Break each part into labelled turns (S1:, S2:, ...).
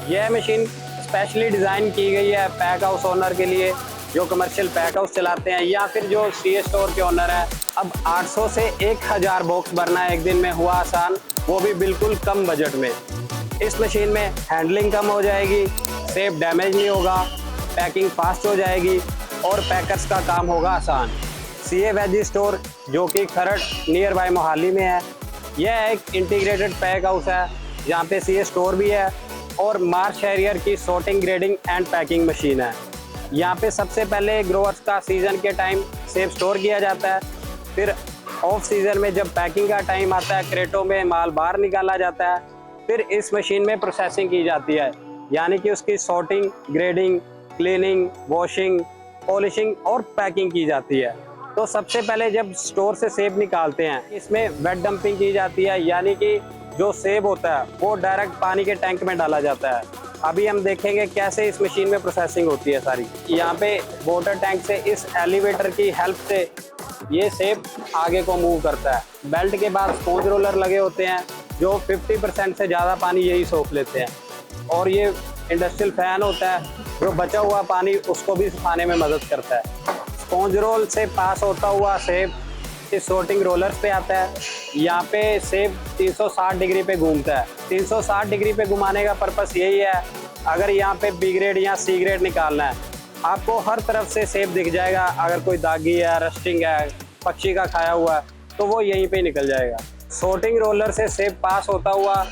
S1: यह machine specially design की गई है पैक हाउस ओनर के लिए, जो कमर्शियल पैक हाउस चलाते हैं या फिर जो सीए स्टोर के ओनर हैं। अब 800 से 1000 बॉक्स भरना एक दिन में हुआ आसान, वो भी बिल्कुल कम बजट में। इस मशीन में हैंडलिंग कम हो जाएगी, सेब डैमेज नहीं होगा, पैकिंग फास्ट हो जाएगी और पैकर्स का काम होगा आसान। सीए वेजी स्टोर जो कि खरड़ नियर बाय मोहाली में है, यह एक इंटीग्रेटेड पैक हाउस है जहाँ पे सीए स्टोर भी है और मार्च हैरियर की sorting, grading and packing machine है। यहाँ पे सबसे पहले ग्रोअर्स का सीजन के टाइम सेब स्टोर किया जाता है, फिर ऑफ सीजन में जब पैकिंग का टाइम आता है क्रेटों में माल बाहर निकाला जाता है, फिर इस मशीन में प्रोसेसिंग की जाती है, यानी कि उसकी sorting, grading, cleaning, washing, polishing और पैकिंग की जाती है। तो सबसे पहले जब स्टोर से सेब निकालते हैं, इसमें वेट डंपिंग की जाती है, यानी कि जो सेब होता है वो डायरेक्ट पानी के टैंक में डाला जाता है। अभी हम देखेंगे कैसे इस मशीन में प्रोसेसिंग होती है सारी। यहाँ पे वाटर टैंक से इस एलिवेटर की हेल्प से ये सेब आगे को मूव करता है। बेल्ट के बाद स्पॉन्ज रोलर लगे होते हैं जो 50% से ज़्यादा पानी यही सोख लेते हैं, और ये इंडस्ट्रियल फैन होता है जो बचा हुआ पानी उसको भी सुखाने में मदद करता है। स्पॉन्ज रोल से पास होता हुआ सेब इस सॉर्टिंग रोलर्स पे आता है। यहाँ पे सेब 360 डिग्री पे घूमता है। 360 डिग्री पे घुमाने का पर्पस यही है, अगर यहाँ पे बी ग्रेड या सी ग्रेड निकालना है, आपको हर तरफ से सेब दिख जाएगा। अगर कोई दागी है, रस्टिंग है, पक्षी का खाया हुआ है, तो वो यहीं पे निकल जाएगा। सॉर्टिंग रोलर से सेब पास होता हुआ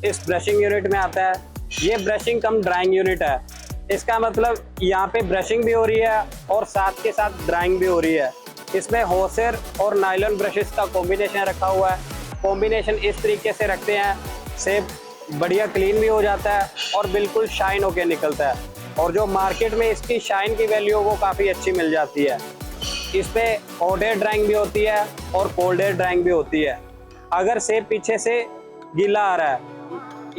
S1: इस ब्रशिंग यूनिट में आता है। ये ब्रशिंग कम ड्राइंग यूनिट है। इसका मतलब यहाँ पे ब्रशिंग भी हो रही है और साथ के साथ ड्राइंग भी हो रही है। इसमें होसेर और नायलॉन ब्रशेस का कॉम्बिनेशन रखा हुआ है। कॉम्बिनेशन इस तरीके से रखते हैं, सेब बढ़िया क्लीन भी हो जाता है और बिल्कुल शाइन होके निकलता है, और जो मार्केट में इसकी शाइन की वैल्यू वो काफ़ी अच्छी मिल जाती है। इसमें हॉट एयर ड्राइंग भी होती है और कोल्ड एयर ड्राइंग भी होती है। अगर सेब पीछे से गीला आ रहा है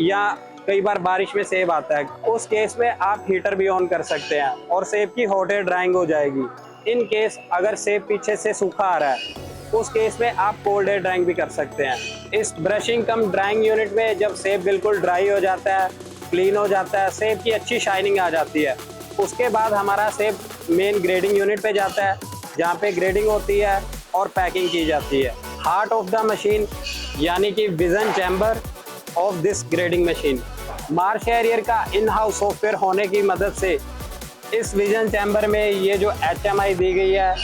S1: या कई बार बारिश में सेब आता है, उस केस में आप हीटर भी ऑन कर सकते हैं और सेब की हॉट एयर ड्राइंग हो जाएगी। इन केस अगर सेब पीछे से सूखा आ रहा है, उस केस में आप कोल्ड एयर ड्राइंग भी कर सकते हैं। इस ब्रशिंग कम ड्राइंग यूनिट में जब सेब बिल्कुल ड्राई हो जाता है, क्लीन हो जाता है, सेब की अच्छी शाइनिंग आ जाती है, उसके बाद हमारा सेब मेन ग्रेडिंग यूनिट पे जाता है, जहाँ पे ग्रेडिंग होती है और पैकिंग की जाती है। हार्ट ऑफ द मशीन यानी कि vision chamber of this grading machine. March Harrier का इन हाउस सॉफ्टवेयर होने की मदद से इस विजन चैम्बर में ये जो HMI दी गई है,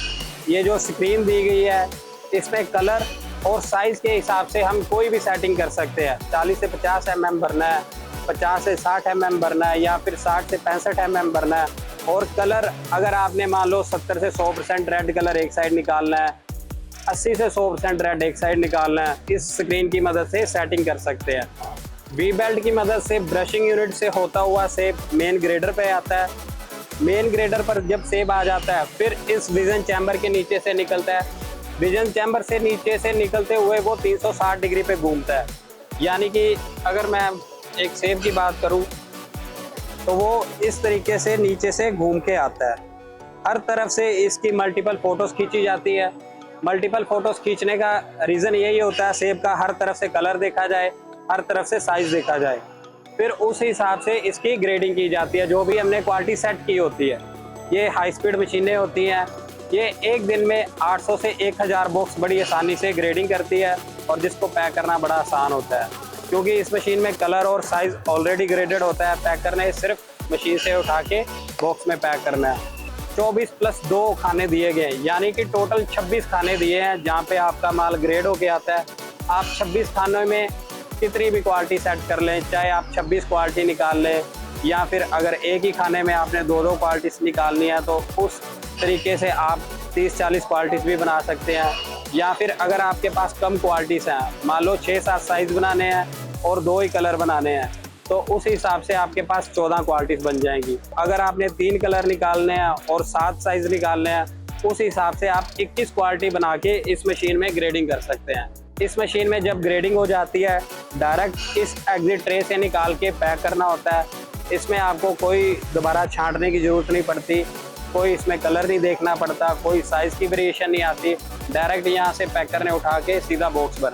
S1: ये जो स्क्रीन दी गई है, इसमें कलर और साइज़ के हिसाब से हम कोई भी सेटिंग कर सकते हैं। 40 से 50 mm भरना है, 50 से 60 mm भरना है, या फिर 60 से 65 mm भरना है। और कलर अगर आपने मान लो 70 से 100% रेड कलर एक साइड निकालना है, 80 से 100% रेड एक साइड निकालना है, इस स्क्रीन की मदद से सेटिंग कर सकते हैं। वी बेल्ट की मदद से ब्रशिंग यूनिट से होता हुआ सेब मेन ग्रेडर पे आता है। मेन ग्रेडर पर जब सेब आ जाता है, फिर इस विजन चैम्बर के नीचे से निकलता है। विजन चैम्बर से नीचे से निकलते हुए वो 360 डिग्री पे घूमता है, यानी कि अगर मैं एक सेब की बात करूं तो वो इस तरीके से नीचे से घूम के आता है। हर तरफ से इसकी मल्टीपल फोटोज़ खींची जाती है। मल्टीपल फोटोज़ खींचने का रीज़न यही होता है, सेब का हर तरफ से कलर देखा जाए, हर तरफ से साइज़ देखा जाए, फिर उस हिसाब से इसकी ग्रेडिंग की जाती है, जो भी हमने क्वालिटी सेट की होती है। ये हाई स्पीड मशीनें होती हैं। ये एक दिन में 800 से 1000 बॉक्स बड़ी आसानी से ग्रेडिंग करती है, और जिसको पैक करना बड़ा आसान होता है, क्योंकि इस मशीन में कलर और साइज़ ऑलरेडी ग्रेडेड होता है। पैक करने सिर्फ मशीन से उठा के बॉक्स में पैक करना है। 24+2 खाने दिए गए, यानी कि टोटल 26 खाने दिए हैं, जहाँ पे आपका माल ग्रेड होके आता है। आप 26 खानों में कितनी भी क्वालिटी सेट कर लें, चाहे आप 26 क्वालिटी निकाल लें, या फिर अगर एक ही खाने में आपने 2-2 क्वालिटीज निकालनी है, तो उस तरीके से आप 30-40 क्वालिटीज भी बना सकते हैं। या फिर अगर आपके पास कम क्वालिटीज़ हैं, मान लो 6-7 साइज़ बनाने हैं और 2 ही कलर बनाने हैं, तो उस हिसाब से आपके पास 14 क्वालिटीज़ बन जाएंगी। अगर आपने 3 कलर निकालने हैं और 7 साइज़ निकालने हैं, उस हिसाब से आप 21 क्वालिटी बना के इस मशीन में ग्रेडिंग कर सकते हैं। इस मशीन में जब ग्रेडिंग हो जाती है, डायरेक्ट इस एग्जिट ट्रे से निकाल के पैक करना होता है। इसमें आपको कोई दोबारा छांटने की ज़रूरत नहीं पड़ती, कोई इसमें कलर नहीं देखना पड़ता, कोई साइज़ की वेरिएशन नहीं आती। डायरेक्ट यहाँ से पैकर ने उठा के सीधा बॉक्स भर